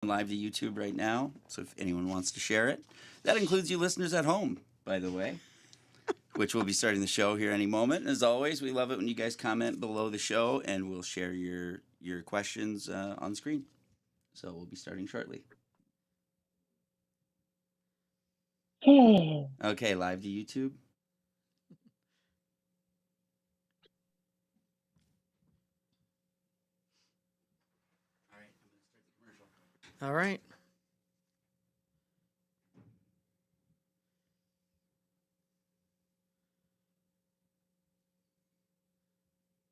live to YouTube right now, so if anyone wants to share it. That includes you listeners at home, by the way, which will be starting the show here any moment. And as always, we love it when you guys comment below the show, and we'll share your questions on screen. So we'll be starting shortly. Okay, live to YouTube. All right.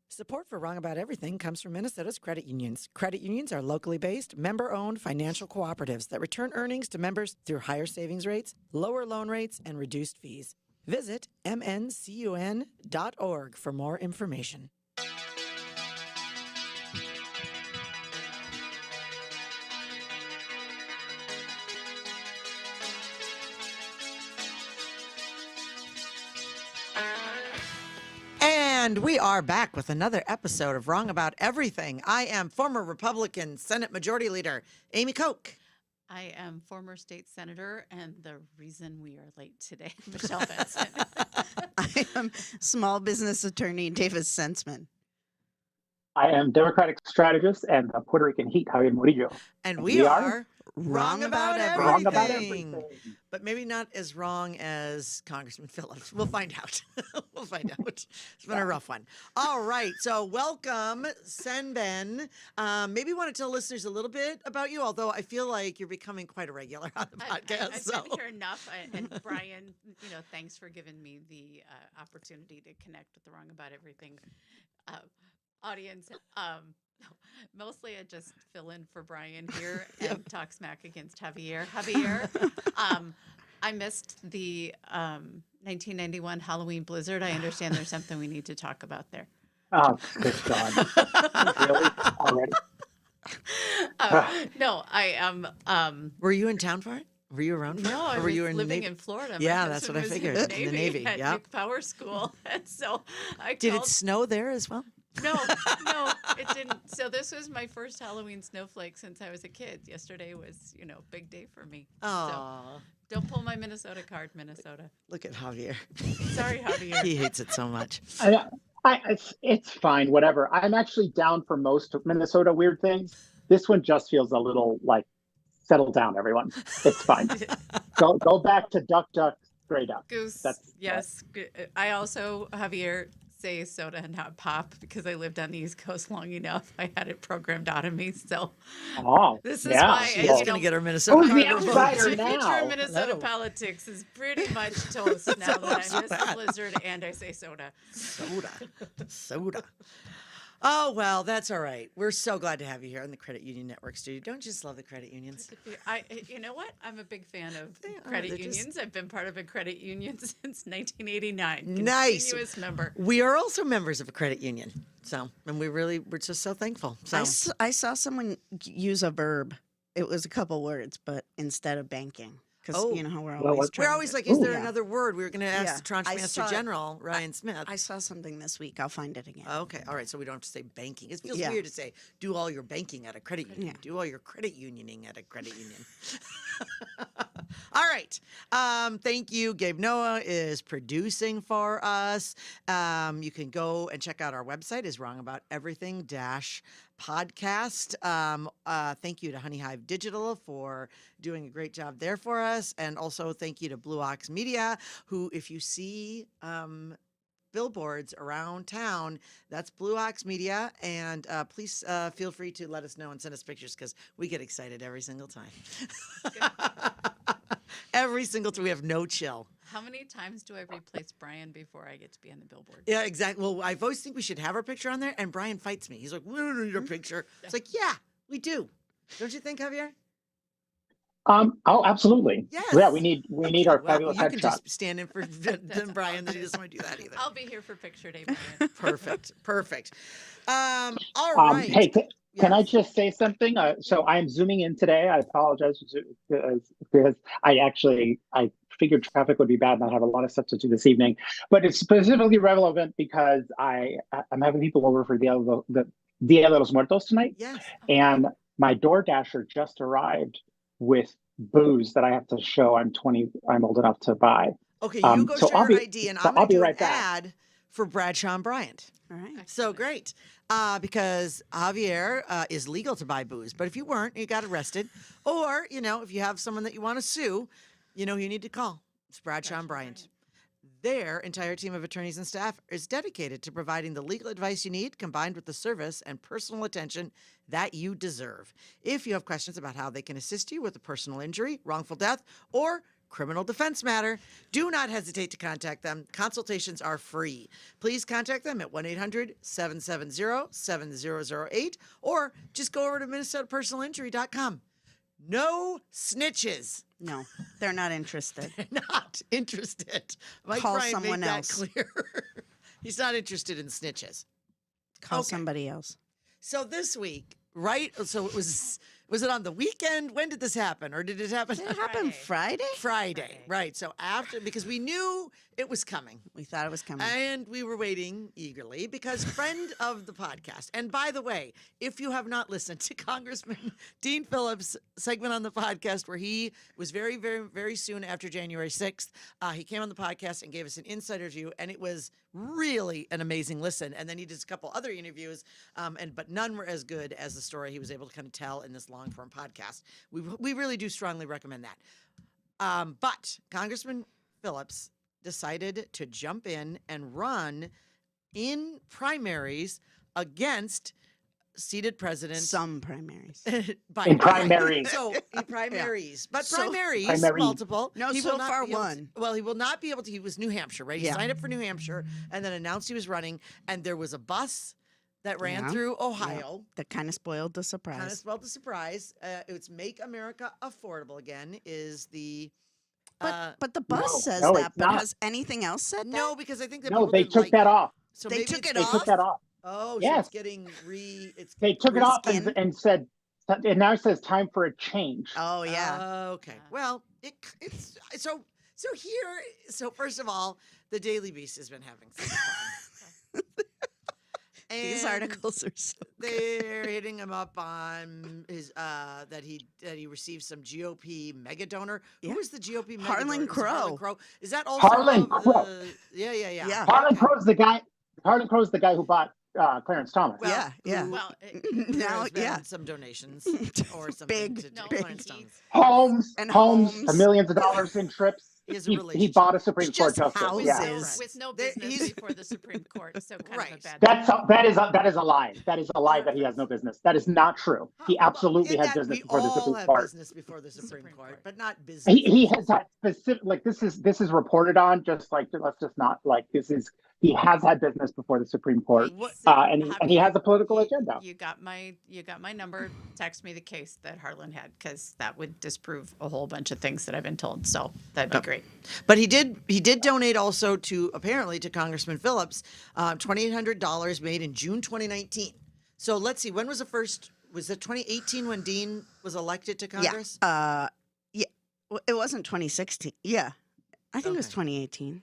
Support for Wrong About Everything comes from Minnesota's credit unions. Credit unions are locally based, member-owned financial cooperatives that return earnings to members through higher savings rates, lower loan rates, and reduced fees. Visit mncun.org for more information. And we are back with another episode of Wrong About Everything. I am former Republican Senate Majority Leader Amy Koch. I am former state senator and the reason we are late today, Michelle Benson. I am small business attorney Davis Sensman. I am Democratic strategist and the Puerto Rican heat, Javier Murillo. And we are Wrong About Everything. Wrong about everything. But maybe not as wrong as Congressman Phillips. We'll find out. We'll find out. It's been a rough one. All right. So welcome, Senben. Maybe you want to tell listeners a little bit about you, although I feel like you're becoming quite a regular on the podcast. I've been here enough. And Brian, thanks for giving me the opportunity to connect with the Wrong About Everything audience. Mostly I just fill in for Brian here and talk smack against Javier. I missed the 1991 Halloween blizzard. I understand there's something we need to talk about there. Oh, good God. Really? Already? No, I am. Were you in town for it? Were you around for it? No, I was living in Florida. Yeah, that's what I figured. In the Navy at Duke Power School. And so Did it snow there as well? No, it didn't. So this was my first Halloween snowflake since I was a kid. Yesterday was, big day for me. Oh. So don't pull my Minnesota card, Minnesota. Look at Javier. Sorry, Javier. He hates it so much. It's fine, whatever. I'm actually down for most of Minnesota weird things. This one just feels a little like, settle down, everyone. It's fine. Go back to duck, stray duck. Goose. Yes. I also, Javier, say soda and not pop because I lived on the East Coast long enough. I had it programmed out of me. So this is why she's going to get her Minnesota. Who's the outsider now? The future of Minnesota politics is pretty much toast now that I miss the blizzard and I say soda. Soda. Oh, well, that's all right. We're so glad to have you here on the Credit Union Network studio. Don't you just love the credit unions? You know what? I'm a big fan of credit unions. I've been part of a credit union since 1989. Nice. Continuous member. We are also members of a credit union. And we're just so thankful. I saw someone use a verb. It was a couple words, but instead of banking. Because you know how we're always like, is there another word? We were going to ask the Tranche Master General, Ryan Smith. I saw something this week. I'll find it again. Okay. All right. So we don't have to say banking. It feels weird to say, do all your banking at a credit union. Yeah. Do all your credit unioning at a credit union. All right. Thank you. Gabe Noah is producing for us. You can go and check out our website is wrongabouteverything-podcast. Thank you to Honey Hive Digital for doing a great job there for us. And also thank you to Blue Ox Media, who, if you see billboards around town, that's Blue Ox Media. And please feel free to let us know and send us pictures because we get excited every single time. Every single time. We have no chill. How many times do I replace Brian before I get to be on the billboard? Yeah, exactly. Well, I always think we should have our picture on there, and Brian fights me. He's like, we don't need our picture. It's like, yeah, we do. Don't you think, Javier? Absolutely. Yes. Yeah, we need our fabulous headshot. You can just stand in for Brian. That he doesn't want to do that either. I'll be here for picture day, Brian. Perfect. All right. Hey, can I just say something? So I'm zooming in today. I apologize because I figured traffic would be bad and I have a lot of stuff to do this evening. But it's specifically relevant because I'm having people over for the Dia de los Muertos tonight. Yes. And my DoorDasher just arrived with booze that I have to show I'm old enough to buy. Okay, you go show your ID, and I'm going to do an ad for Bradshaw and Bryant. All right. So great. Because Javier is legal to buy booze. But if you weren't, you got arrested. Or, if you have someone that you want to sue, you need to call. It's Bradshaw and Bryant. Their entire team of attorneys and staff is dedicated to providing the legal advice you need, combined with the service and personal attention that you deserve. If you have questions about how they can assist you with a personal injury, wrongful death, or criminal defense matter, do not hesitate to contact them. Consultations are free. Please contact them at 1-800-770-7008 or just go over to minnesotapersonalinjury.com. No snitches. No, they're not interested. They're not interested. Mike Call Bryan someone made that else. clear. He's not interested in snitches. Call Okay. somebody else. So this week, right? So it was it on the weekend? When did this happen? Or did it happen? Did it happen Friday? Friday, right. So because we knew it was coming. We thought it was coming. And we were waiting eagerly because friend of the podcast. And by the way, if you have not listened to Congressman Dean Phillips' segment on the podcast where he was very, very, very soon after January 6th, he came on the podcast and gave us an insider's view, and it was really an amazing listen. And then he did a couple other interviews, but none were as good as the story he was able to kind of tell in this long-form podcast. We really do strongly recommend that. But Congressman Phillips decided to jump in and run in primaries against seated president. Some primaries. In primaries. So in primaries. But So- primaries, multiple. No, He so will not far be able to- one. well, he will not be able to. He was New Hampshire, right? He Yeah. signed up for New Hampshire and then announced he was running. And there was a bus that ran Yeah. through Ohio. That kind of spoiled the surprise. Kind of spelled the surprise. It's Make America Affordable Again is the... But the bus No, says no, that. it's But not. has anything else said that? no, because I think that No, people they didn't took like that off. So They maybe took it They off? took that off. Oh, so Yes. it's getting it's They took it off Reskin? and said, it now says time for a change. Oh, yeah. Okay. Yeah. Well, it's so here. So first of all, the Daily Beast has been having some fun. These And articles are so they're hitting him up on his that he received some GOP mega donor. Yeah. Who is the GOP mega Harlan donor? Is it Harlan Crow. Crow? Is that also Harlan of Crow. Yeah. Yeah. Harlan Crow's the guy. Harlan Crow's the guy who bought Clarence Thomas. Well, Yeah. who- Well, there Now, has been yeah. some donations or something Big, to no, Clarence he's- Thomas. homes, And homes, homes. millions of dollars in trips. He has a He relationship. bought a Supreme Court Just justice. with, Yeah. houses. with no There- business he's- before the Supreme Court, so kind of Right. a bad. That is a lie. That is a lie that he has no business. That is not true. He absolutely In has that business we before the all Supreme have Court. business before the Supreme Supreme Court, Court. but not business. He has had specific, this is reported on, just like, let's just not, he has had business before the Supreme Court. What- And he has a political you- agenda. You got my number. Text me the case that Harlan had, because that would disprove a whole bunch of things that I've been told. So that'd be great. But he did donate also to Congressman Phillips, $2,800 made in June 2019. So let's see, when was the first? Was it 2018 when Dean was elected to Congress? Yeah. It wasn't 2016. Yeah. I think it was Okay. 2018.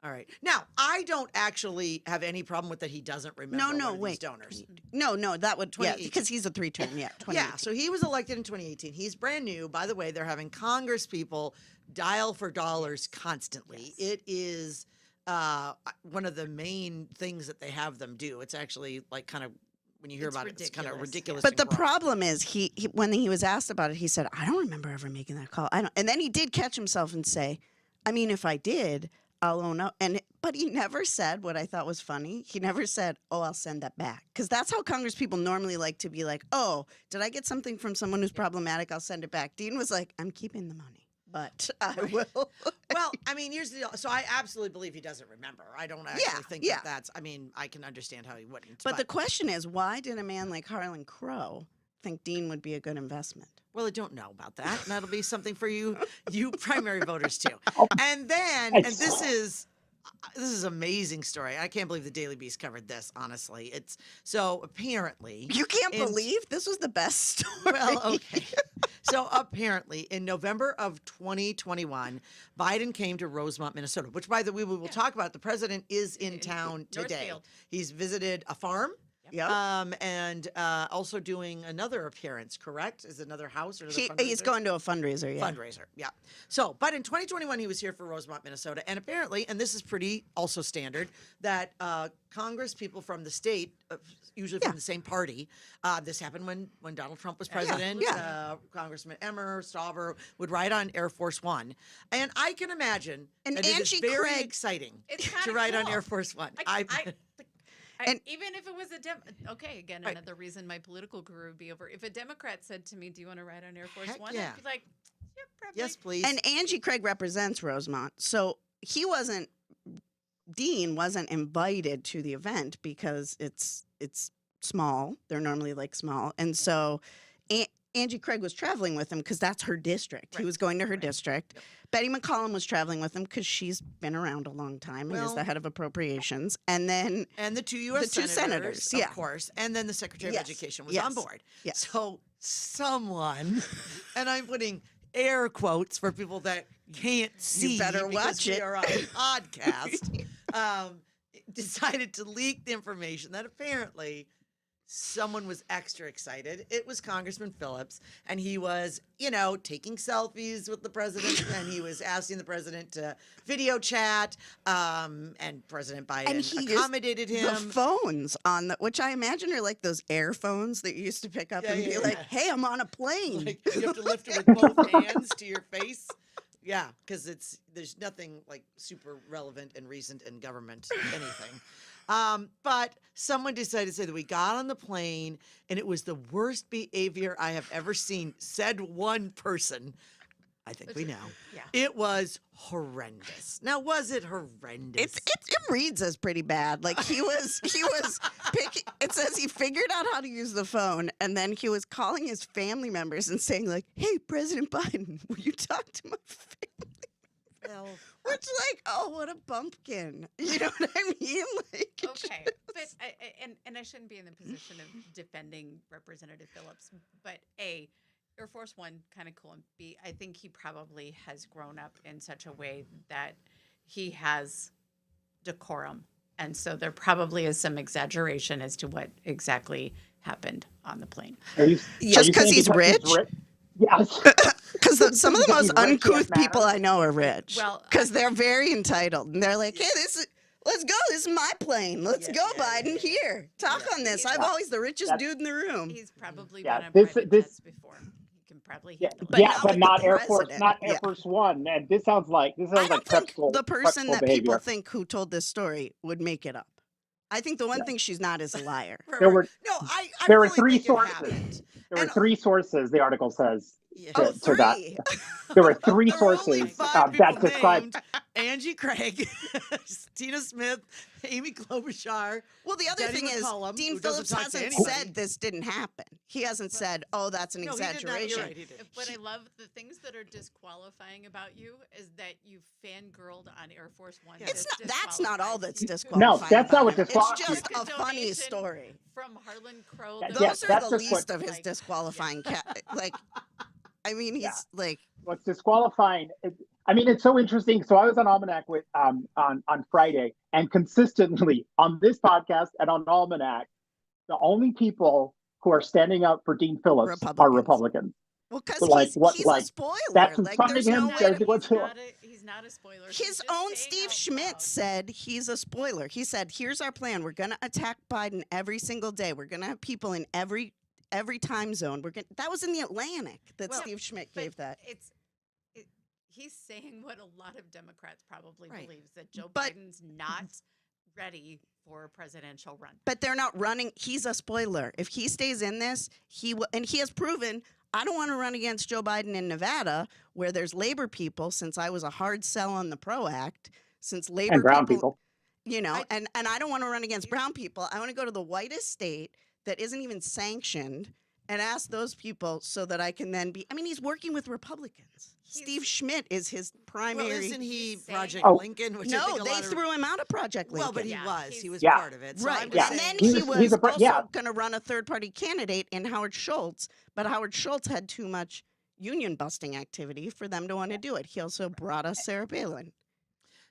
All right. Now I don't actually have any problem with that. He doesn't remember. one of these wait. donors. No, that would, yeah, 2018. because he's a 3-term. Yeah. 2018. Yeah, so he was elected in 2018. He's brand new. By the way, they're having Congress people dial for dollars constantly. It is one of the main things that they have them do. It's actually like kind of, when you hear It's about it, it's kind of ridiculous, ridiculous. But the and gross. problem is he when he was asked about it, he said, I don't remember ever making that call. I don't. And then he did catch himself and say, I mean, if I did, I'll own up. But he never said what I thought was funny. He never said, oh, I'll send that back. Because that's how Congress people normally like to be like, oh, did I get something from someone who's problematic? I'll send it back. Dean was like, I'm keeping the money, but I will. Well, I mean, here's the deal. So I absolutely believe he doesn't remember. I don't actually think yeah. that that's, I mean, I can understand how he wouldn't. But the question is, why did a man like Harlan Crow think Dean would be a good investment? Well, I don't know about that. And that'll be something for you primary voters too. Oh, And then, and this is amazing story. I can't believe the Daily Beast covered this, honestly. It's so apparently. You can't in- believe this was the best story. Well, okay. So apparently, in November of 2021, Biden came to Rosemont, Minnesota, which, by the way, we will talk about. The president is in town today. Northfield. He's visited a farm. Yep. And also doing another appearance, correct? Is it another house or another He's fundraiser? going to a fundraiser, yeah. Fundraiser, yeah. So, but in 2021, he was here for Rosemont, Minnesota. And apparently, and this is pretty also standard, that Congress people from the state, usually from the same party, this happened when Donald Trump was president. Congressman Emmer, Stauber would ride on Air Force One. And I can imagine And that it is Angie very Craig- exciting It's to kinda ride on cool. Air Force One. And- Even if it was okay, again, Right. another reason my political career would be over. If a Democrat said to me, "Do you want to ride on Air Force Heck One?" yeah. I'd be like, "Yeah, probably." Yes, please. And Angie Craig represents Rosemont. So Dean wasn't invited to the event because it's small. They're normally like small. And so Angie Craig was traveling with him because that's her district. He Right. was going to her Right. district. Yep. Betty McCollum was traveling with him because she's been around a long time and is Well- the head of appropriations. And then And the two U.S. The two senators, of yeah. course. And then the Secretary Yes, of Education was yes, on board. yes. So someone, and I'm putting air quotes for people that can't see better because watch we it. are on a podcast, decided to leak the information that apparently someone was extra excited. It was Congressman Phillips, and he was, taking selfies with the president, and he was asking the president to video chat, and President Biden And he used accommodated him. the phones on which I imagine are like those air phones that you used to pick up Yeah, and yeah, be yeah. like, "Hey, I'm on a plane." Like you have to lift it with both hands to your face. Yeah, because there's nothing like super relevant and recent in government anything. But someone decided to say that we got on the plane and it was the worst behavior I have ever seen. Said one person. I think we know. Yeah. It was horrendous. Now, was it horrendous? It reads as pretty bad. Like he was picking. It says he figured out how to use the phone, and then he was calling his family members and saying like, "Hey, President Biden, will you talk to my family?" Well, Which, like, oh, what a bumpkin. You know what I mean? Like, it Okay, just- but and I shouldn't be in the position of defending Representative Phillips, but A, Air Force One, kind of cool, and B, I think he probably has grown up in such a way that he has decorum, and so there probably is some exaggeration as to what exactly happened on the plane. Just saying 'cause he's rich? Yes. Because some of the Because most he's rich, it uncouth people matters. I know are rich. Well, Because they're very entitled. And they're like, hey, let's go. This is my plane. Let's Yeah, go, yeah, Biden. yeah, yeah. Here, talk on this. I'm Yeah. always the richest That's- dude in the room. He's probably Yeah, been on this- private this- jets before. He can probably Yeah, handle But it. not but with not the Air Force, president. not Air Yeah. Force One. And this sounds like I don't think pretzel, the person pretzel that behavior. people think who told this story would make it up. I think the one Yeah. thing she's not is a liar. There were no, I there were really three think it sources. happened. There were And- three sources. The article says Yeah. Oh, to that. three. There were three There were only sources 5 people that described. named: Angie Craig, Tina Smith, Amy Klobuchar. Well, the other Betty thing is, McCollum, Dean who doesn't Phillips talk to hasn't anybody. said this didn't happen. He hasn't said, oh, that's an No, he did not. exaggeration. You're right, he did. But I love the things that are disqualifying about you is that you fangirled on Air Force One. Yeah. It's This that's not all that's disqualifies you. No, disqualifying. that's not about what him. disqualifies It's just you. a funny Donation story. From Harlan Crow. Yeah, the Those yes, are that's the just what- least of his like, disqualifying. Like, I mean, he's Yeah. like, What's disqualifying? It's so interesting. So I was on Almanac with on Friday, and consistently on this podcast and on Almanac, the only people who are standing up for Dean Phillips are Republicans. Republicans. well, because Like, what- he's like, a spoiler. that's Like, inside there's him, no He's way there's to, what's- he's not a spoiler. He's his just own saying Steve out Schmidt loud. said he's a spoiler. He said, here's our plan. We're going to attack Biden every single day. We're going to have people in every time zone. That was in the Atlantic that Well, Steve Schmidt But gave that. he's saying what a lot of Democrats probably Right. believes, that Joe But- Biden's not ready for a presidential run. But they're not running. He's a spoiler. If he stays in this, and he has proven, I don't want to run against Joe Biden in Nevada, where there's labor people, since I was a hard sell on the PRO Act, since labor And brown people. you know, I- and I don't want to run against brown people. I want to go to the whitest state that isn't even sanctioned and ask those people so that I can then be. I mean, he's working with Republicans. He's- Steve Schmidt is his primary. Well, isn't he He's saying- Project Oh. Lincoln? Which I no, think a they lot of, threw him out of Project Lincoln. well, but he Yeah, was. He he's- was Yeah. part of it. So Right, I'm and just then saying, he He's- was he's a also yeah. going to run a third-party candidate in Howard Schultz, but Howard Schultz had too much union-busting activity for them to want to do it. He also brought us Sarah Palin.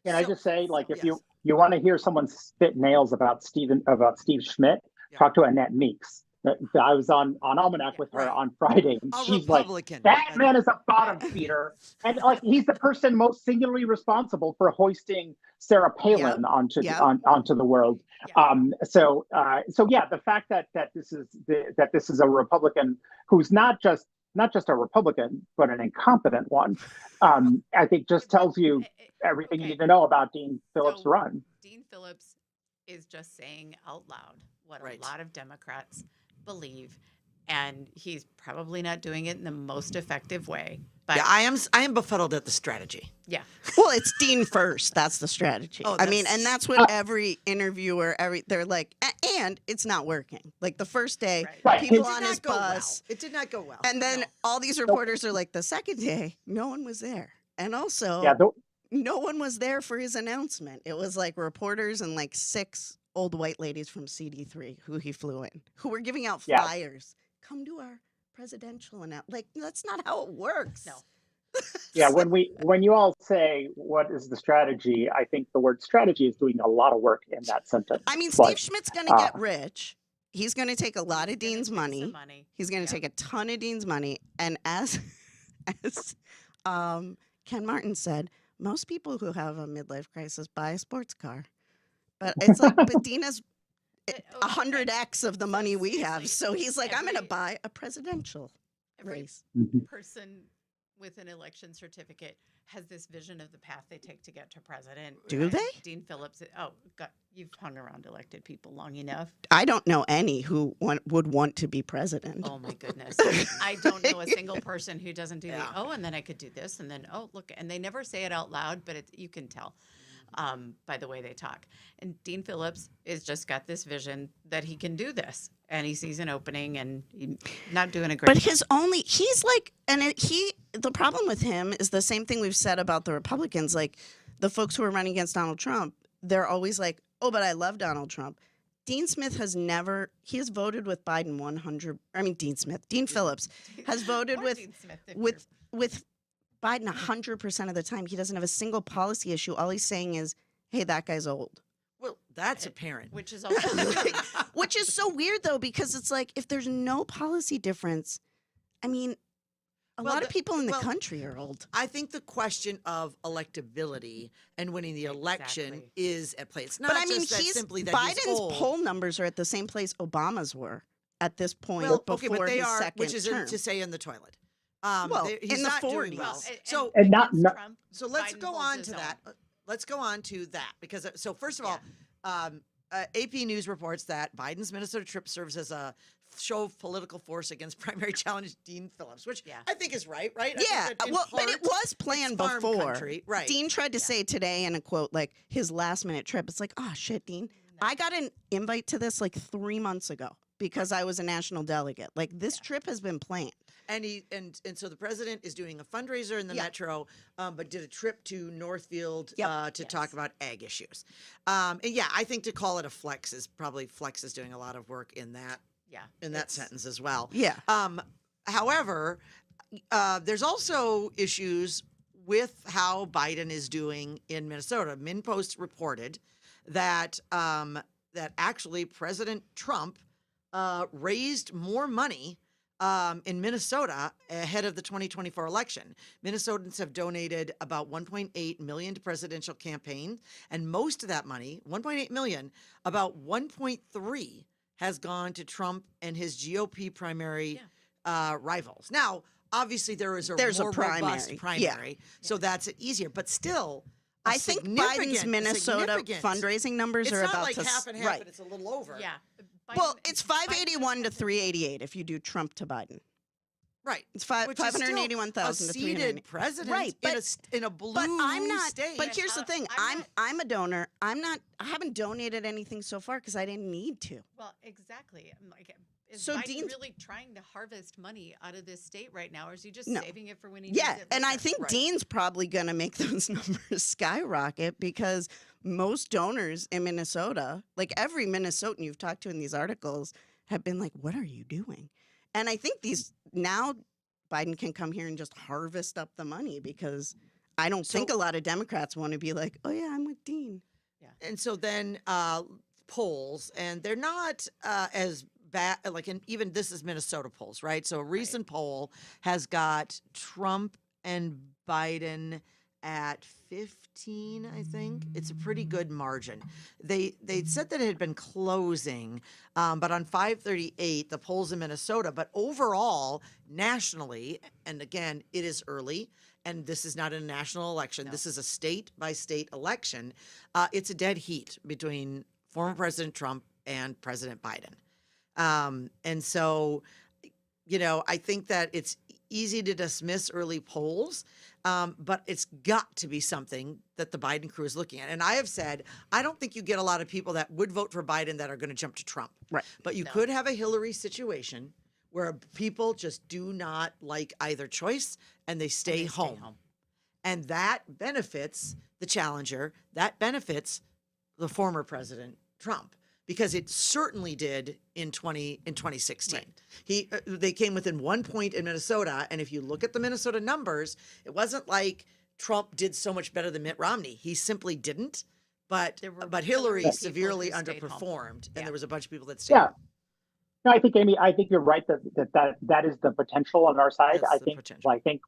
Can I So- just say, like, if yes. you want to hear someone spit nails about Steve Schmidt, talked to Annette Meeks. I was on Almanac with her on Friday, and A she's like, Republican. "That man is a bottom feeder," and like he's the person most singularly responsible for hoisting Sarah Palin onto the world. Yeah. So yeah, the fact that this is a Republican who's not just a Republican but an incompetent one, I think just tells you everything you need to know about Dean Phillips' run. Dean Phillips is just saying out loud what Right. a lot of Democrats believe, and he's probably not doing it in the most effective way. But Yeah, I am befuddled at the strategy. yeah, Well, it's Dean first. That's the strategy. Oh, I mean, that's- and that's what every interviewer, they're like, and it's not working. Like the first day, Right. people It did on not his go bus, well. It did not go well. and then No. all these reporters are like, the second day, no one was there, and also Yeah, no one was there for his announcement. It was like reporters and like 6 old white ladies from CD3 who he flew in, who were giving out Yeah. flyers. Come to our presidential announcement. Like that's not how it works. No. yeah. When you all say what is the strategy, I think the word strategy is doing a lot of work in that sentence. I mean, But, Steve Schmidt's going to get rich. He's going to take a lot of He's gonna Dean's take money. some money. He's going to Yep. take a ton of Dean's money. And as Ken Martin said, most people who have a midlife crisis buy a sports car. But it's like, but Dean has But, 100x of the money we have. seriously, So he's like, I'm going to every- buy a presidential every race. person with an election certificate has this vision of the path they take to get to president. Do And they? Dean Phillips. Oh, God, you've hung around elected people long enough. I don't know any who would want to be president. Oh my goodness. I don't know a single person who doesn't do Yeah. and then I could do this, and then, look, and they never say it out loud, but you can tell by the way they talk. And Dean Phillips has just got this vision that he can do this, and he sees an opening, and he's not doing a great But job. he's like, and the problem with him is the same thing we've said about the Republicans. Like the folks who are running against Donald Trump, they're always like, oh, but I love Donald Trump. Dean Smith he has voted with Biden Dean Phillips has voted Or with Dean Smith, if with Biden 100% of the time. He doesn't have a single policy issue. All he's saying is, hey, that guy's old. Well, that's apparent. which is also Which is so weird, though, because it's like if there's no policy difference, I mean, a Well, lot of the- people in the well, country are old. I think the question of electability and winning the election Exactly. is at play. It's not But I mean, just that he's simply that Biden's he's old. poll numbers are at the same place Obama's were at this point Well, before okay, but they his are, second which is term. to say in the toilet. Well, He's in the not doing 40s. well. and So And not- against not- Trump, So let's Biden go holds on his to own. that. Let's go on to that because so first of all, AP News reports that Biden's Minnesota trip serves as a show of political force against primary challenge Dean Phillips, which Yeah. I think is right. I think Yeah, that in well, but it part, was planned it's farm before. country, right? Dean tried to say today in a quote, like his last minute trip. It's like, oh shit, Dean, I got an invite to this like 3 months ago because I was a national delegate. Like this trip has been planned. And so the president is doing a fundraiser in the metro, but did a trip to Northfield to talk about ag issues. And yeah, I think to call it a flex is doing a lot of work in that it's- sentence as well. Yeah. However, there's also issues with how Biden is doing in Minnesota. MinPost reported that that actually President Trump raised more money in Minnesota ahead of the 2024 election. Minnesotans have donated about $1.8 million to presidential campaign, and most of that money, $1.8 million, about $1.3 has gone to Trump and his GOP primary rivals. Now, obviously, there's a more robust primary, so that's easier. But still, I think Biden's Minnesota fundraising numbers it's are not about like to half and half, right. but it's a little over. Yeah. Well, Biden- it's Biden 581 to 388 if you do Trump to Biden. Right. It's Which is still 581,000 a to seated 390. president Right, in a blue But I'm not. state. But here's the thing: I'm I'm a donor. I'm not. I haven't donated anything so far because I didn't need to. Well, exactly. I'm like, is So Biden Dean's- really trying to harvest money out of this state right now, or is he just No. saving it for when he Yeah, needs it and I later? think Right. Dean's probably going to make those numbers skyrocket because most donors in Minnesota, like every Minnesotan you've talked to in these articles, have been like, "What are you doing?" And I think now Biden can come here and just harvest up the money because I don't think a lot of Democrats want to be like, "Oh yeah, I'm with Dean." And so then polls, and they're not as bad. Like, even this is Minnesota polls, right? So a recent poll has got Trump and Biden at 15, I think. It's a pretty good margin. They said that it had been closing, but on 538, the polls in Minnesota, but overall, nationally, and again, it is early, and this is not a national election. This is a state-by-state election. It's a dead heat between former President Trump and President Biden. And so, I think that it's easy to dismiss early polls, but it's got to be something that the Biden crew is looking at. And I have said, I don't think you get a lot of people that would vote for Biden that are going to jump to Trump. Right. But you could have a Hillary situation where people just do not like either choice and they stay home. And that benefits the challenger. That benefits the former President Trump, because it certainly did in 2016. Right. They came within 1 point in Minnesota, and if you look at the Minnesota numbers, it wasn't like Trump did so much better than Mitt Romney. He simply didn't. But Hillary severely underperformed, and there was a bunch of people that stayed. Yeah. No, I think, Amy, I think you're right that is the potential on our side. That's I the think potential. I think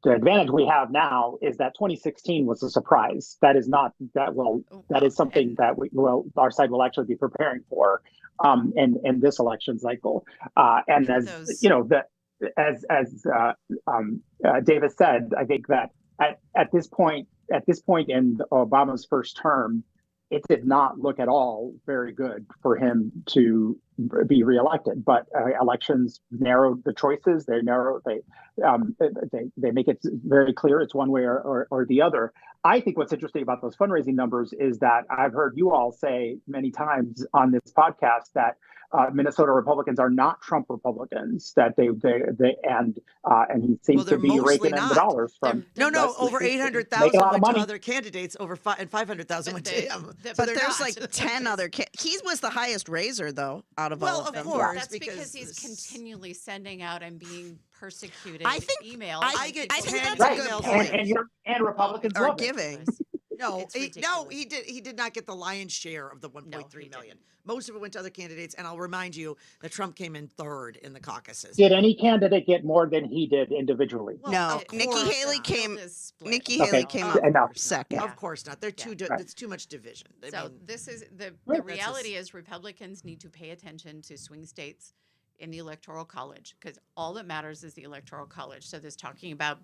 the advantage we have now is that 2016 was a surprise. That is something that our side will actually be preparing for in this election cycle. And as Davis said, I think that at this point in Obama's first term, it did not look at all very good for him to be reelected. But elections narrowed the choices. They make it very clear it's one way or the other. I think what's interesting about those fundraising numbers is that I've heard you all say many times on this podcast that Minnesota Republicans are not Trump Republicans. That they and he seems to be raking in the dollars from. Over 800,000 went to other candidates, and 500,000 went to him. But there's like 10 other. He was the highest raiser though out of all of them. Of course, that's because he's continually sending out and being persecuted. I think emails. I get I think 10 that's a emails good point. And Republicans Are love it. giving. No, It's he ridiculous. did not get the lion's share of the 1.3 million. Most of it went to other candidates, and I'll remind you that Trump came in third in the caucuses. Did any candidate get more than he did individually? Well, No, of Nikki course Haley not. came. Nikki Okay, Haley came so up enough. second. Of course not. They're too. Right. It's too much division. So this is the Right. reality is Republicans need to pay attention to swing states in the Electoral College, because all that matters is the Electoral College. So this talking about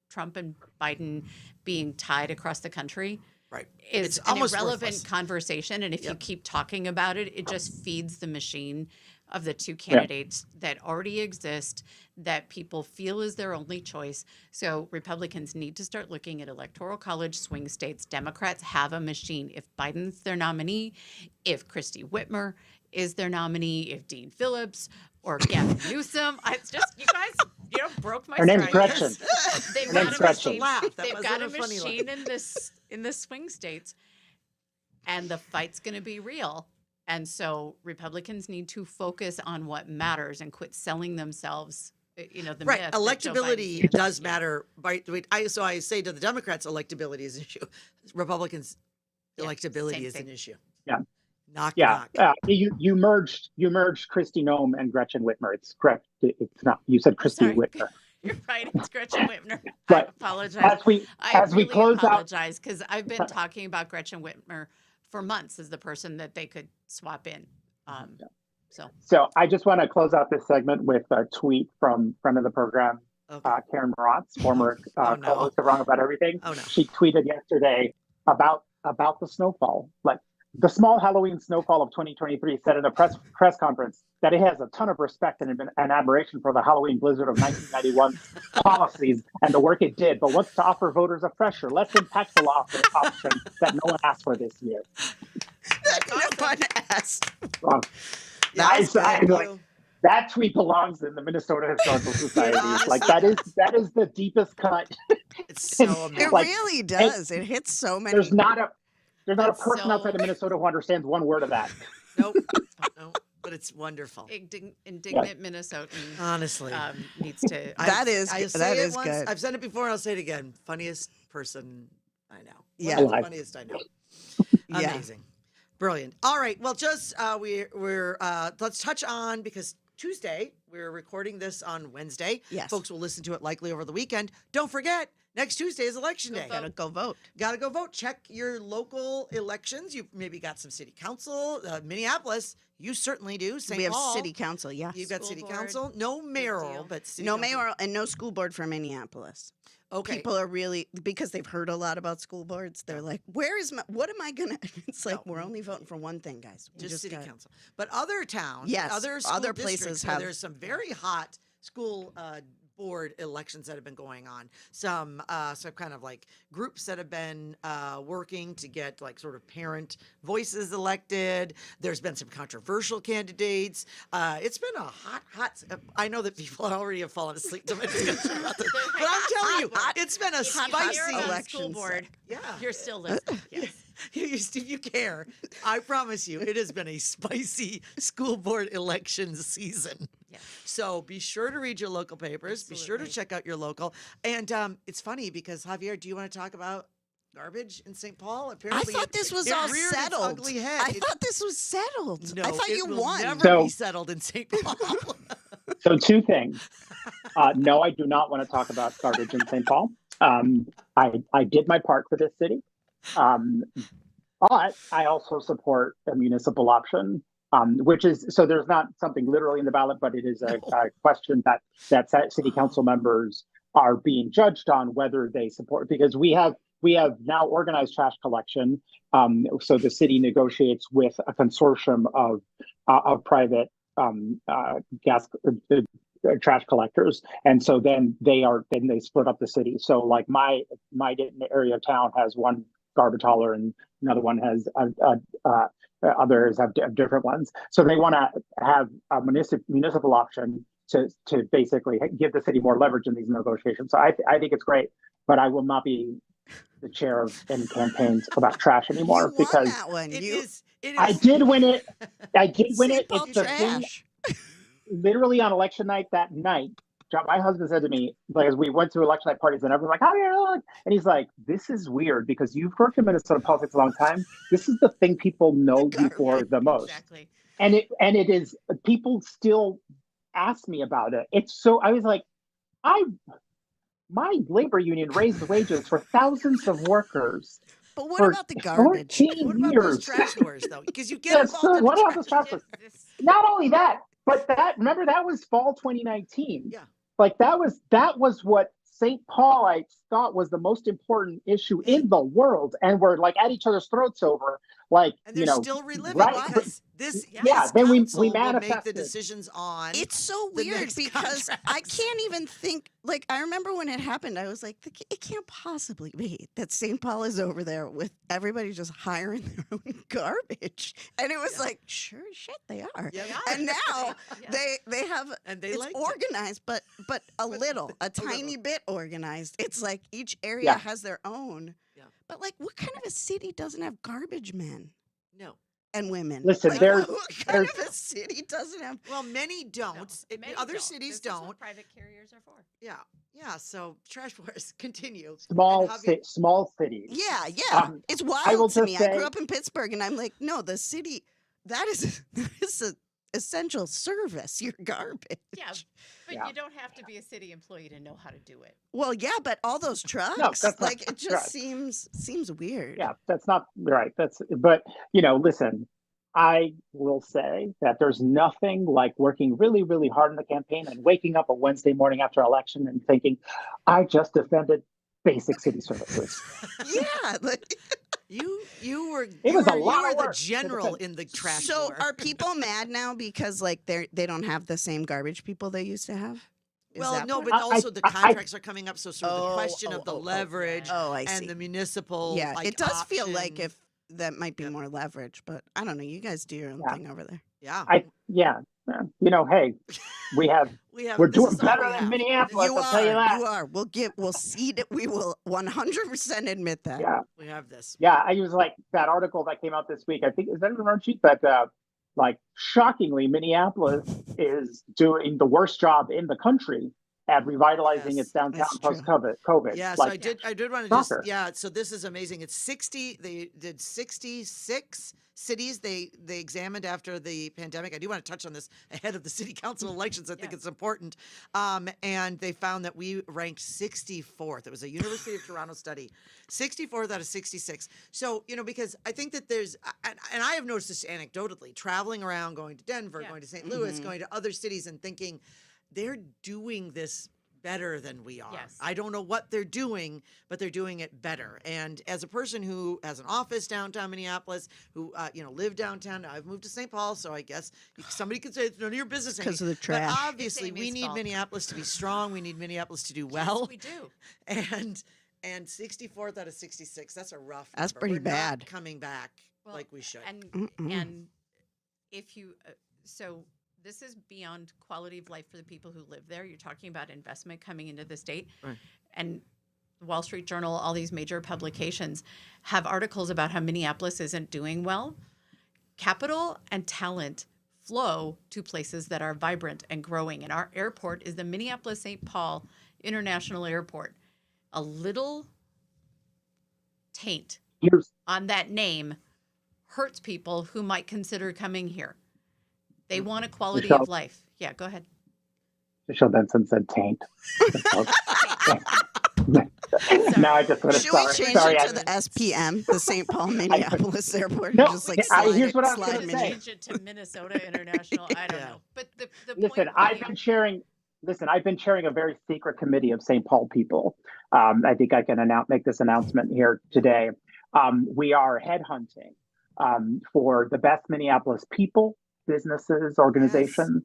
Trump and Biden being tied across the country right. is It's an almost irrelevant worthless. conversation. And if you Yep. keep talking about it, it just feeds the machine of the two candidates that already exist, that people feel is their only choice. So Republicans need to start looking at Electoral College swing states. Democrats have a machine. If Biden's their nominee, if Christy Whitmer is their nominee, if Dean Phillips or Gavin Newsom, it's just, you guys, broke my Her name's stride. Gretchen. They've Her got name's a Gretchen. machine. Laugh. That They've wasn't got a a funny laugh. machine in the swing states, and the fight's going to be real. And so Republicans need to focus on what matters and quit selling themselves. The Right. myth that Joe Electability Biden's the does agenda. matter. So I say to the Democrats, electability is an issue. Republicans, Yeah, electability same is an thing. issue. Yeah. Knock, Yeah, knock. you merged Christy Nome and Gretchen Whitmer. It's correct. It's not. You said Christy sorry. Whitmer. You're right. It's Gretchen Whitmer. I But apologize. As we really close out, apologize because I've been talking about Gretchen Whitmer for months as the person that they could swap in. so I just want to close out this segment with a tweet from friend of the program, Okay. Karen Moratz, former Oh, no. co-host of Wrong About Everything. Oh, no. She tweeted yesterday about the snowfall. Like, the small Halloween snowfall of 2023 said in a press conference that it has a ton of respect and admiration for the Halloween blizzard of 1991 policies and the work it did, but wants to offer voters a fresher, less impactful option that no one asked for this year. No one asked. Wrong. Yeah, That tweet belongs in the Minnesota Historical Society. honestly Like, that is the deepest cut. It's so It amazing. Like, really does. It hits so many. There's not a That's person so- outside of Minnesota who understands one word of that. Nope. No, but it's wonderful. Indignant Minnesotan Honestly. needs to. That is Good. good. I've said it before and I'll say it again. Funniest person I know. Yeah. One of the Alive. funniest I know. Yeah. Amazing. Brilliant. All right. Well, just we're let's touch on, because Tuesday, we're recording this on Wednesday. Yes. Folks will listen to it likely over the weekend. Don't forget, next Tuesday is election day. Gotta go vote. Gotta go vote. Check your local elections. You've maybe got some city council. Minneapolis, you certainly do. St. We have Paul, city council, yes. You've got School city board, council. No mayoral, deal. but city No council. mayoral and no school board for Minneapolis. Okay. People are really, because they've heard a lot about school boards, they're like, where is my, what am I going to, it's like, No. we're only voting for one thing, guys. We just city got- council. But other towns, Yes, other school other districts places where have- there's some very hot school board elections that have been going on. Some kind of like groups that have been working to get like sort of parent voices elected. There's been some controversial candidates. It's been a hot. I know that people already have fallen asleep to my discussion about this, but I'm telling you, it's been a If you care spicy about election school board, Yeah. you're still listening. Yes. If you care, I promise you, it has been a spicy school board election season. Yeah. So be sure to read your local papers. Be sure to Absolutely. check out your local. And it's funny because, Javier, do you want to talk about garbage in St. Paul? I Apparently, thought this was it all reared its settled. ugly head. I thought this was settled. No, I thought it you will won. never So- be settled in St. Paul. So two things. No, I do not want to talk about garbage in St. Paul. I did my part for this city. But I also support a municipal option, which is, so there's not something literally in the ballot, but it is a question that city council members are being judged on whether they support, because we have now organized trash collection. So the city negotiates with a consortium of private gas trash collectors, and so then they split up the city. So like my area of town has one garbage hauler, and another one has others have different ones. So they want to have a municipal option to basically give the city more leverage in these negotiations. So I think it's great, but I will not be the chair of any campaigns about trash anymore, You won because that one. It You is. I did win it. I did win St. it. Paul It's the thing. trash. Literally on election night that night, my husband said to me, like, as we went to election night parties, and everyone's like, "How are you?" And he's like, "This is weird because you've worked in Minnesota politics a long time. This is the thing people know you for the most." Exactly. And it is, people still ask me about it. It's so, I was like, my labor union raised wages for thousands of workers But what for about the garbage? 14 What about those years. trash wars, though? Because you get Yes, involved in what the about those trash wars? This- Not only that, but remember that was fall 2019. Yeah. Like that was what St. Paulites thought was the most important issue in the world, and we're like at each other's throats over, like, And they're still reliving right, because this then we council will make the manifested. decisions on. It's so the weird next because I contracts. can't even think. Like, I remember when it happened, I was like, it can't possibly be that St. Paul is over there with everybody just hiring their own garbage. And it was like, sure as shit, they are. Yeah, And now Yeah. they have, and they it's liked it. organized, but a little, a little. tiny bit organized. It's like each area Yeah. has their own. Yeah. But like, what kind of a city doesn't have garbage men No. and women? Listen, Like, there's- what kind of a city doesn't have? Well, many don't. No, many Other don't. cities This is what don't. private carriers are for. Yeah. Yeah. So trash wars continue. small And Javier- small cities. Yeah, yeah. It's wild will to me. just I grew say- up in Pittsburgh, and I'm like, no, the city that is an essential service. Your garbage. Yeah, but Yeah. you don't have to be a city employee to know how to do it. Well, yeah, but all those trucks, that's not like, it just right. seems weird. Yeah, that's not right. But listen, I will say that there's nothing like working really, really hard in the campaign and waking up a Wednesday morning after election and thinking, I just defended basic city services. Yeah. Like, You were It was a lot you were of the work. general in the trash so war. are people mad now because like they don't have the same garbage people they used to have? Is well, that no, what- but also the contracts are coming up. So sort of the question of the leverage Oh, I and see. the municipal. Yeah, like, it does feel like option. if that might be Yeah. more leverage, but I don't know. You guys do your own Yeah. thing over there. Yeah. Hey, we're this doing is all better we than have. Minneapolis, You I'll tell you that. are. We'll cede it. We will 100% admit that. Yeah. We have this. Yeah, I was like that article that came out this week. I think is that in the run sheet that like shockingly Minneapolis is doing the worst job in the country at revitalizing Yes, its downtown that's true. post-COVID. Yeah, so Like, I did want to just, shocker. yeah, so this is amazing. It's 60, they did 66 cities they examined after the pandemic. I do want to touch on this ahead of the city council elections. I think Yeah. it's important. And they found that we ranked 64th. It was a University of Toronto study, 64th out of 66. So, because I think that there's, and I have noticed this anecdotally, traveling around, going to Denver, Yeah. going to St. Louis, Mhm. going to other cities and thinking they're doing this better than we are. Yes. I don't know what they're doing, but they're doing it better. And as a person who has an office downtown Minneapolis, who live downtown, now I've moved to St. Paul, so I guess somebody could say it's none of your business. 'Cause of Amy. the trash. But obviously, It's we Amy's need fault. Minneapolis to be strong. We need Minneapolis to do Yes, well. we do. And 64th out of 66, that's a rough. That's number. pretty We're not bad. coming back Well, like we should. And Mm-mm. and if you so this is beyond quality of life for the people who live there. You're talking about investment coming into the state, Right. and the Wall Street Journal, all these major publications have articles about how Minneapolis isn't doing well. Capital and talent flow to places that are vibrant and growing, and our airport is the Minneapolis St. Paul International Airport. A little taint Here's on that name hurts people who might consider coming here. They want a quality Michelle. of life. Yeah, go ahead. Michelle Benson said taint. Now I just want to Should we change sorry. it to the SPM, the St. Paul Minneapolis Airport? No, Just like I- slide here's it, what I was slide gonna mini. say. Change it to Minnesota International. I don't Yeah. know. But the Listen, point I've being- been chairing. Listen, I've been chairing a very secret committee of St. Paul people. I think I can make this announcement here today. We are headhunting for the best Minneapolis people, businesses, organizations.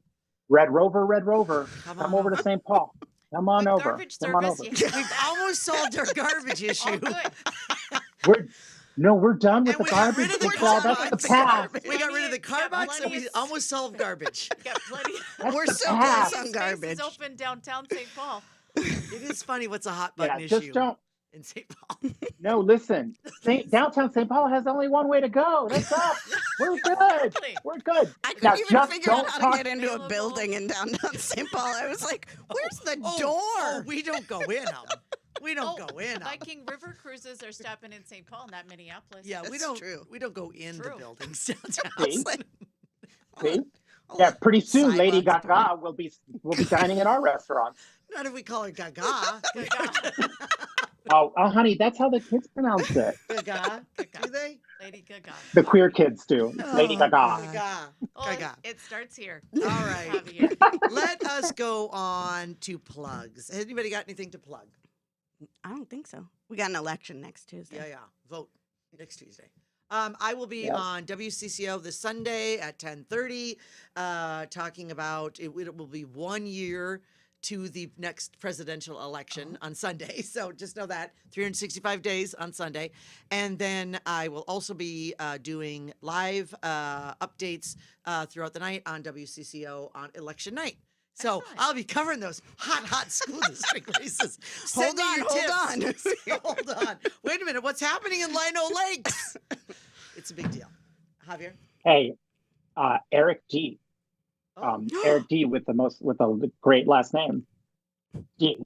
Red Rover, come over to St. Paul. Come on With over. garbage Come on service, over. you have We've that. almost solved our garbage issue. All good. We're done with And the we got garbage. rid of the Michelle. That's the Starbucks. past. We got rid of the Plenty of- car box and plenty we of- almost solved garbage. Got plenty. That's We're the so past. close on Spaces garbage. open downtown St. Paul. It is funny what's a hot button Yeah, issue just don't. in St. Paul. No, listen. Downtown St. Paul has only one way to go. That's up. We're good. Exactly. We're good. I Now, couldn't even just figure out don't how talk- to get into a Available. building in downtown St. Paul. I was like, where's the door? Oh, we don't go in them. We don't go in them. Viking River cruises are stopping in St. Paul, not Minneapolis. Yeah, we That's don't. true. We don't go in the True. buildings downtown. See? Like, See? Yeah, pretty soon Lady sidewalks. Gaga will be dining in our restaurant. Not if we call her Gaga. Oh, honey, that's how the kids pronounce it. Gaga. Gaga. Do they? Lady Gaga. The queer kids do. Lady Oh, Gaga. God. Gaga. Oh, Gaga. it starts here. All right. Javier. Let us go on to plugs. Has anybody got anything to plug? I don't think so. We got an election next Tuesday. Yeah. Vote next Tuesday. I will be Yep. on WCCO this Sunday at 10:30, talking about it will be 1 year to the next presidential election on Sunday. So just know that 365 days on Sunday. And then I will also be doing live updates throughout the night on WCCO on election night. So Excellent. I'll be covering those hot school district races. Send Hold me on, your hold tips. Hold on. Wait a minute. What's happening in Lino Lakes? It's a big deal. Javier? Hey, Eric D. Oh. Eric D. with a great last name. D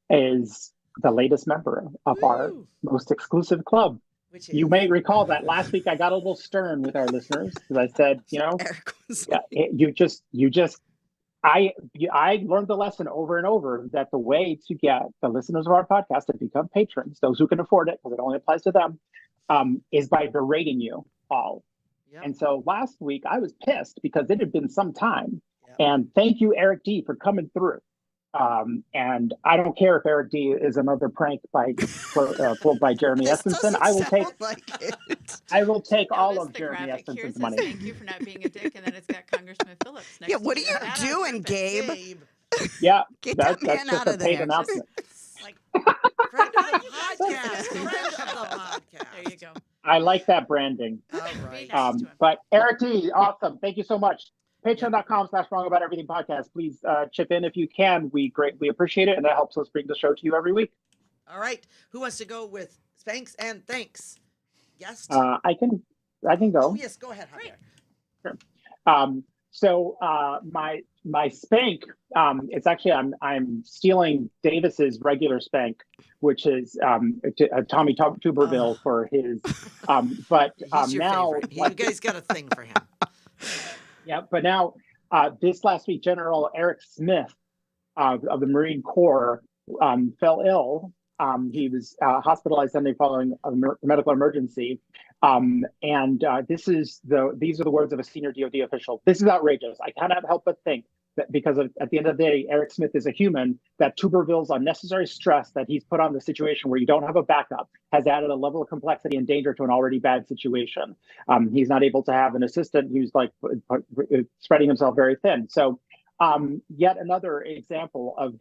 is the latest member of our Woo. most exclusive club. Which You is- may recall that last week I got a little stern with our listeners because I said, Eric was I learned the lesson over and over that the way to get the listeners of our podcast to become patrons, those who can afford it, because it only applies to them, is by berating you all. Yep. And so last week I was pissed because it had been some time. Yep. And thank you, Eric D, for coming through. And I don't care if Eric D is another prank pulled by Jeremy This Essenson. doesn't I will sound take like it. all Notice of the Jeremy graphic here Essenson's says, money. thank you for not being a dick, and then it's got Congressman Phillips next Yeah, to what are it. you That on doing, purpose. Gabe? Gabe, Yeah, Get that's that man just out a of paid there. announcement. Like, friend of the podcast. Friend of the podcast. there you go. I like that branding. All Be right. nice to him. But Eric D, awesome. Thank you so much. Patreon.com/Wrong About Everything podcast. Please chip in if you can. We greatly appreciate it, and that helps us bring the show to you every week. All right. Who wants to go with thanks and thanks? Yes. I can go. Oh, yes. Go ahead, Javier. Great. So my spank, it's actually I'm stealing Davis's regular spank, which is Tommy Tuberville for his. But He's your now, favorite. You guys got a thing for him. yeah. But now, this last week, General Eric Smith of the Marine Corps fell ill. He was hospitalized Sunday following a medical emergency. And these are the words of a senior DoD official. This is outrageous. I cannot help but think that because at the end of the day, Eric Smith is a human, that Tuberville's unnecessary stress that he's put on the situation where you don't have a backup has added a level of complexity and danger to an already bad situation. He's not able to have an assistant who's like spreading himself very thin. So yet another example of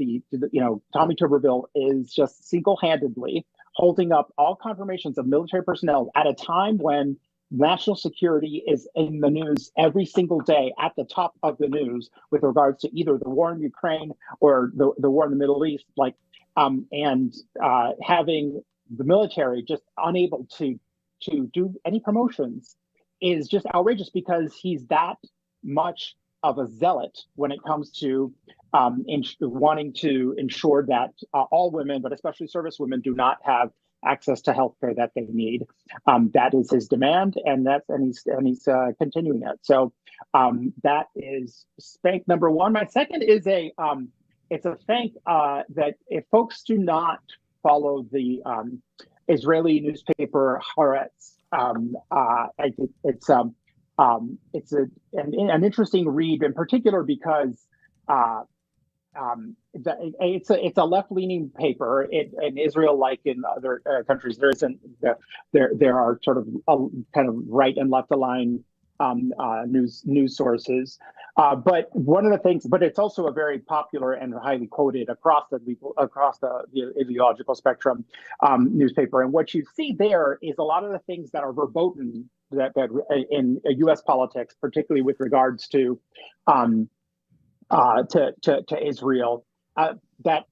Tommy Tuberville is just single-handedly holding up all confirmations of military personnel at a time when national security is in the news every single day, at the top of the news with regards to either the war in Ukraine or the war in the Middle East, and having the military just unable to do any promotions is just outrageous, because he's that much of a zealot when it comes to wanting to ensure that all women, but especially service women, do not have access to health care that they need. That is his demand, and he's continuing it. So that is spank number one. My second is it's a thank that if folks do not follow the Israeli newspaper Haaretz, I think it's an interesting read, in particular because it's a left-leaning paper. In Israel, like in other countries, there are sort of kind of right and left aligned news sources. But one of the things, but it's also a very popular and highly quoted across the ideological spectrum newspaper. And what you see there is a lot of the things that are verboten that in U.S. politics, particularly with regards to Israel, that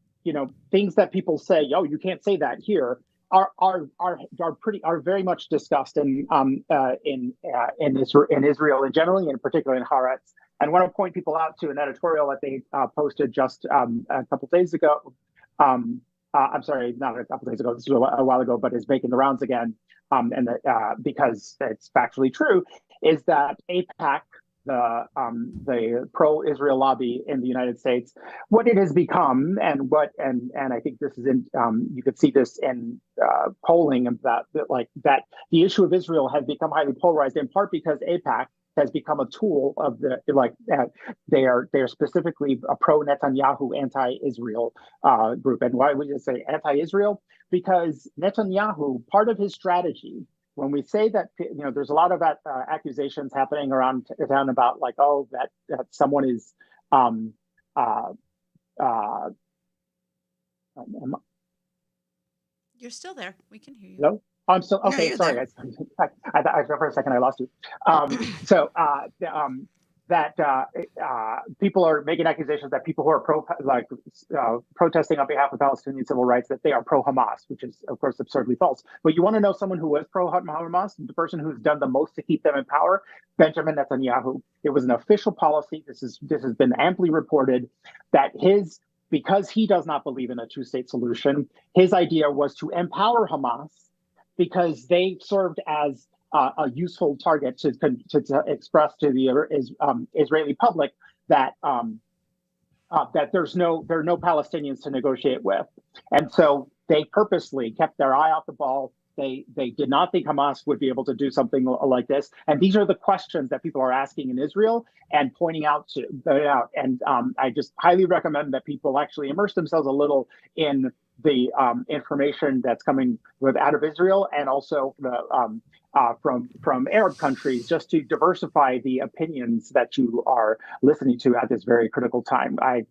things that people say, oh, you can't say that here, are very much discussed in Israel in generally, and particularly in Haaretz. And I want to point people out to an editorial that they posted just a couple days ago. I'm sorry, not a couple days ago. This was a while ago, but is making the rounds again. Because it's factually true, is that AIPAC, the pro-Israel lobby in the United States, what it has become, and I think this is in you could see this in polling, of that the issue of Israel has become highly polarized, in part because AIPAC has become a tool of they are specifically a pro-Netanyahu, anti-Israel group. And why would you say anti-Israel? Because Netanyahu, part of his strategy, when we say that, there's a lot of accusations happening around town about that someone is You're still there. We can hear you. no? I'm still okay. you're Sorry, I thought for a second I lost you. That people are making accusations that people who are protesting on behalf of Palestinian civil rights, that they are pro-Hamas, which is of course absurdly false. But you want to know someone who was pro-Hamas, the person who's done the most to keep them in power? Benjamin Netanyahu. It was an official policy. This has been amply reported that because he does not believe in a two-state solution, his idea was to empower Hamas, because they served as a useful target to express to the Israeli public that that there are no Palestinians to negotiate with, and so they purposely kept their eye off the ball. They did not think Hamas would be able to do something like this, and these are the questions that people are asking in Israel and pointing out. And I just highly recommend that people actually immerse themselves a little in the information that's coming out of Israel, and also from Arab countries, just to diversify the opinions that you are listening to at this very critical time. I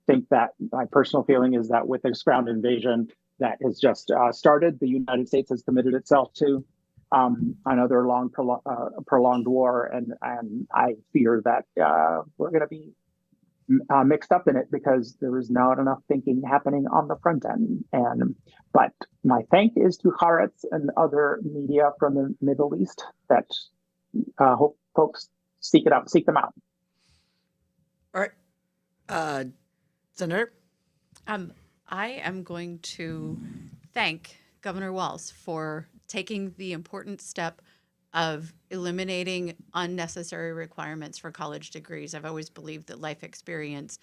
think that my personal feeling is that with this ground invasion that has just started, the United States has committed itself to another prolonged war, and I fear that we're going to be mixed up in it, because there is not enough thinking happening on the front end. But my thank is to Haaretz and other media from the Middle East that hope folks seek them out. Senator? I am going to thank Governor Walz for taking the important step of eliminating unnecessary requirements for college degrees. I've always believed that life experience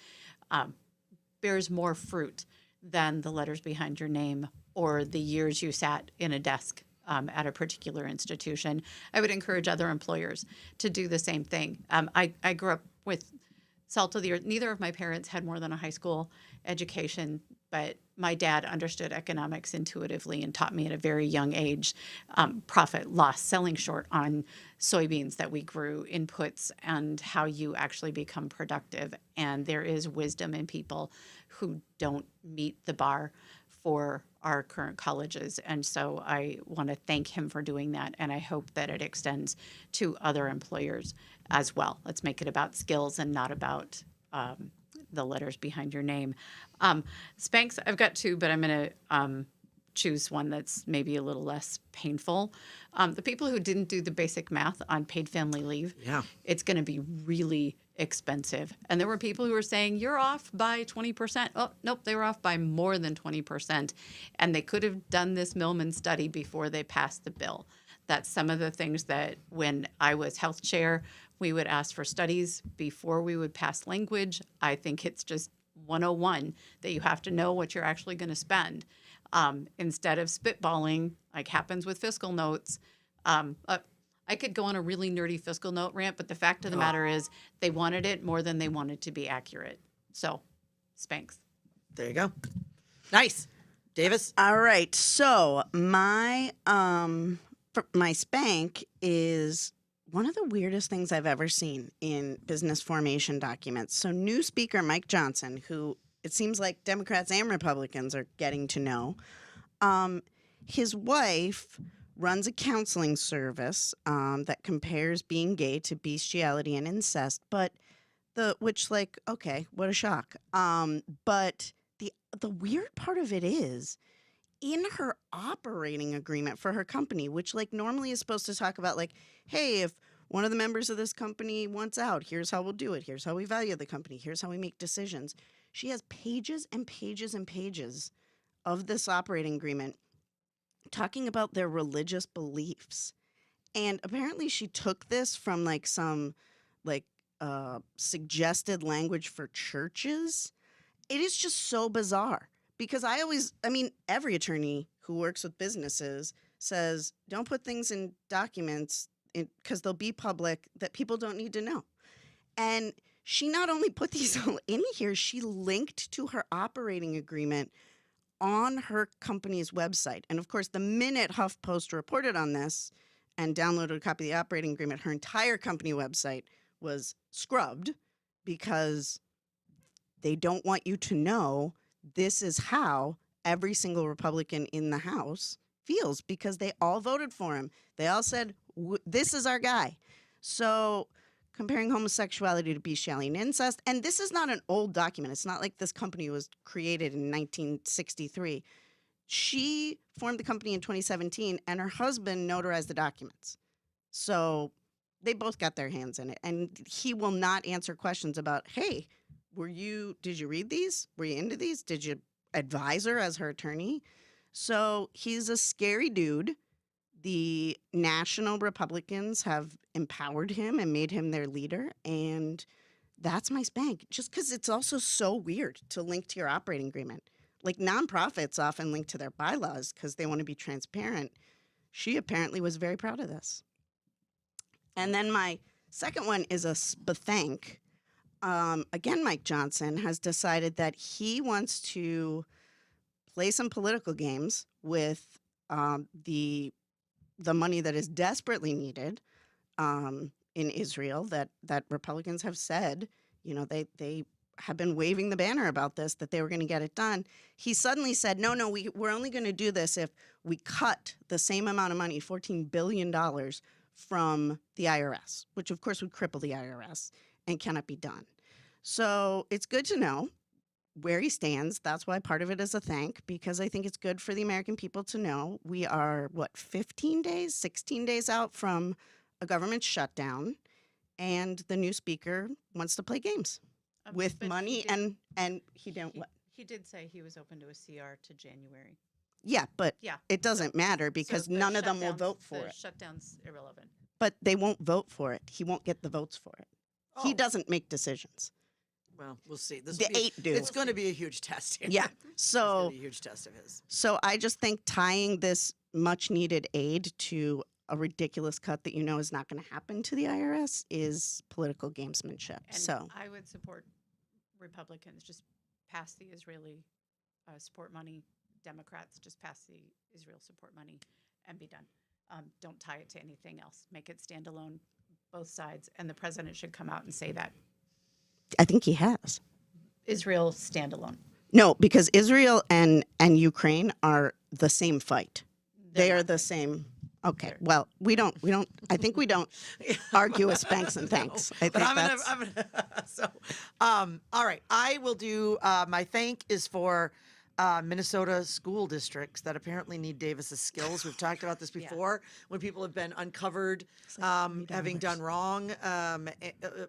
bears more fruit than the letters behind your name or the years you sat in a desk at a particular institution. I would encourage other employers to do the same thing. I grew up with salt of the earth. Neither of my parents had more than a high school education, but my dad understood economics intuitively and taught me at a very young age profit, loss, selling short on soybeans that we grew, inputs, and how you actually become productive. And there is wisdom in people who don't meet the bar for our current colleges. And so I want to thank him for doing that. And I hope that it extends to other employers as well. Let's make it about skills and not about the letters behind your name. Spanx, I've got two, but I'm going to choose one that's maybe a little less painful. The people who didn't do the basic math on paid family leave, it's going to be really expensive. And there were people who were saying, you're off by 20%. Oh, nope, they were off by more than 20%. And they could have done this Millman study before they passed the bill. That's some of the things that when I was health chair, we would ask for studies before we would pass language. I think it's just 101 that you have to know what you're actually going to spend instead of spitballing, like happens with fiscal notes. I could go on a really nerdy fiscal note rant, but the fact of the matter is they wanted it more than they wanted to be accurate. So, Spanx. There you go. Nice. Davis? All right. So my my spank is one of the weirdest things I've ever seen in business formation documents. So new speaker Mike Johnson, who it seems like Democrats and Republicans are getting to know, his wife runs a counseling service that compares being gay to bestiality and incest, but okay, what a shock. But the weird part of it is in her operating agreement for her company, which like normally is supposed to talk about like, hey, if one of the members of this company wants out, here's how we'll do it. Here's how we value the company. Here's how we make decisions. She has pages and pages and pages of this operating agreement talking about their religious beliefs. And apparently she took this from like some like suggested language for churches. It is just so bizarre because every attorney who works with businesses says, don't put things in documents because they'll be public that people don't need to know. And she not only put these all in here, she linked to her operating agreement on her company's website. And of course, the minute HuffPost reported on this and downloaded a copy of the operating agreement, her entire company website was scrubbed because they don't want you to know this is how every single Republican in the House feels because they all voted for him. They all said, this is our guy. So comparing homosexuality to bestiality and incest, and this is not an old document. It's not like this company was created in 1963. She formed the company in 2017, and her husband notarized the documents. So they both got their hands in it, and he will not answer questions about, hey, did you read these? Were you into these? Did you advise her as her attorney? So he's a scary dude. The national Republicans have empowered him and made him their leader. And that's my spank, just because it's also so weird to link to your operating agreement. Like nonprofits often link to their bylaws because they want to be transparent. She apparently was very proud of this. And then my second one is a spathank. Again, Mike Johnson has decided that he wants to play some political games with the money that is desperately needed in Israel that Republicans have said, they have been waving the banner about this, that they were going to get it done. He suddenly said, no, we're only going to do this if we cut the same amount of money, $14 billion from the IRS, which of course would cripple the IRS and cannot be done. So it's good to know where he stands. That's why part of it is a thank, because I think it's good for the American people to know we are, 16 days out from a government shutdown, and the new speaker wants to play games. with but he money, did- and he didn't. What? He did say he was open to a CR to January. Yeah, but Yeah. it doesn't matter So because the none of them will shutdown's- vote for the it. Shutdown's irrelevant. But they won't vote for it. He won't get the votes for it. He Oh. doesn't make decisions. Well, we'll see. This The will be, 8 do. It's going to be a huge test here. Yeah. It's going So to be a huge test of his. So I just think tying this much needed aid to a ridiculous cut that you know is not going to happen to the IRS is political gamesmanship. And So I would support Republicans just pass the Israeli support money. Democrats just pass the Israel support money and be done. Don't tie it to anything else. Make it standalone, both sides. And the president should come out and say that I think he has. Israel standalone. No, because Israel and Ukraine are the same fight. They They're are not the right. same. Okay. They're- Well, we don't I think we don't argue with spanks and thanks. I But think I'm that's gonna so all right. I will do my thank is for Minnesota school districts that apparently need Davis's skills. We've talked about this Yeah. before when people have been uncovered having done wrong.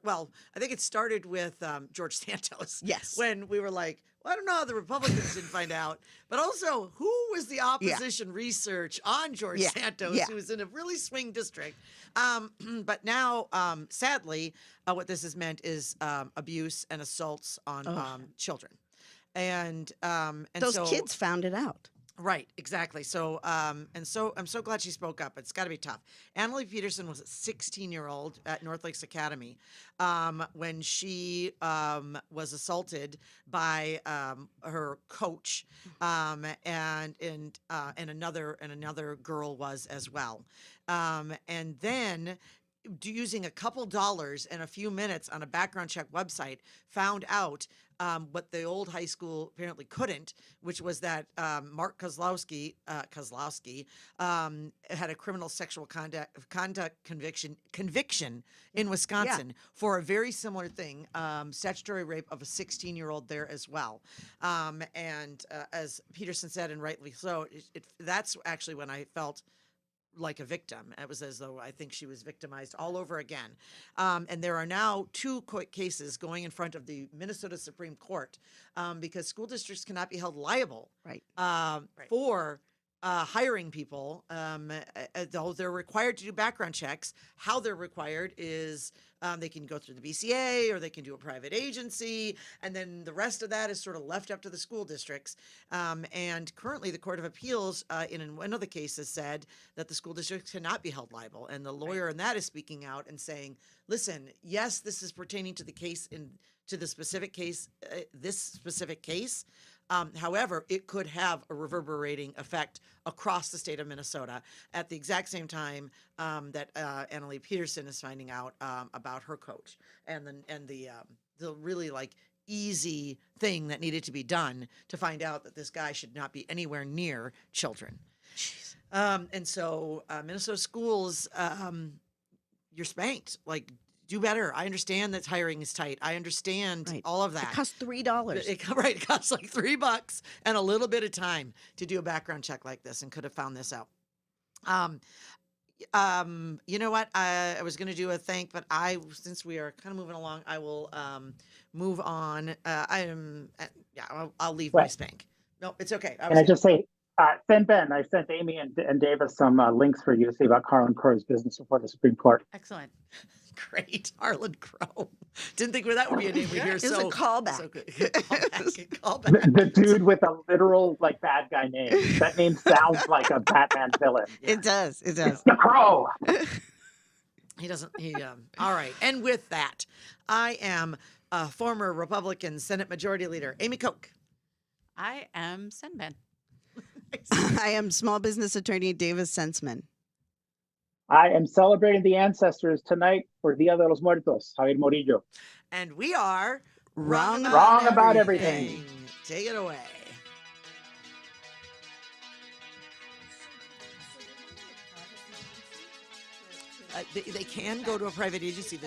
Well, I think it started with George Santos. Yes. When we were like, well, I don't know how the Republicans didn't find out, but also who was the opposition research on George Yeah. Santos, Yeah. who was in a really swing district. But now, sadly, what this has meant is abuse and assaults on children. And those so, kids found it out. right, exactly. So so I'm so glad she spoke up. It's got to be tough. Annalie Peterson was a 16-year-old at North Lakes Academy when she was assaulted by her coach, and another girl was as well. And then using a couple dollars and a few minutes on a background check website, found out what the old high school apparently couldn't, which was that Mark Kozlowski had a criminal sexual conduct conviction in Wisconsin for a very similar thing, statutory rape of a 16-year-old there as well. And as Peterson said, and rightly so, that's actually when I felt like a victim. It was as though I think she was victimized all over again. And there are now two cases going in front of the Minnesota Supreme Court because school districts cannot be held liable Right. for hiring people, though they're required to do background checks. How they're required is they can go through the BCA or they can do a private agency, and then the rest of that is sort of left up to the school districts. And currently, the Court of Appeals in one of the cases said that the school districts cannot be held liable, and the lawyer in that is speaking out and saying, "Listen, yes, this is pertaining to the case to the specific case, this specific case." However, it could have a reverberating effect across the state of Minnesota at the exact same time that Annalie Peterson is finding out about her coach and the really like easy thing that needed to be done to find out that this guy should not be anywhere near children. And so Minnesota schools, you're spanked. Like, do better. I understand that hiring is tight. I understand Right. all of that. It costs $3. It costs like $3 and a little bit of time to do a background check like this, and could have found this out. You know what? I was going to do a thank, but since we are kind of moving along, I will move on. I'll leave my Right. spank. No, it's okay. Can I just say, send Ben. I sent Amy and Davis some links for you to see about Carlin Crow's business before the Supreme Court. Excellent. Great, Harlan Crow. Didn't think that would be a name we hear. It's a So callback. So good. Callback. The dude with a literal like bad guy name. That name sounds like a Batman villain. It does. It does. It's the Crow. He doesn't. All right. And with that, I am former Republican Senate Majority Leader Amy Koch. I am Senben. I am small business attorney Davis Sensman. I am celebrating the ancestors tonight for Dia de los Muertos, Javier Morillo. And we are Wrong about everything. Take it away. They can go to a private agency.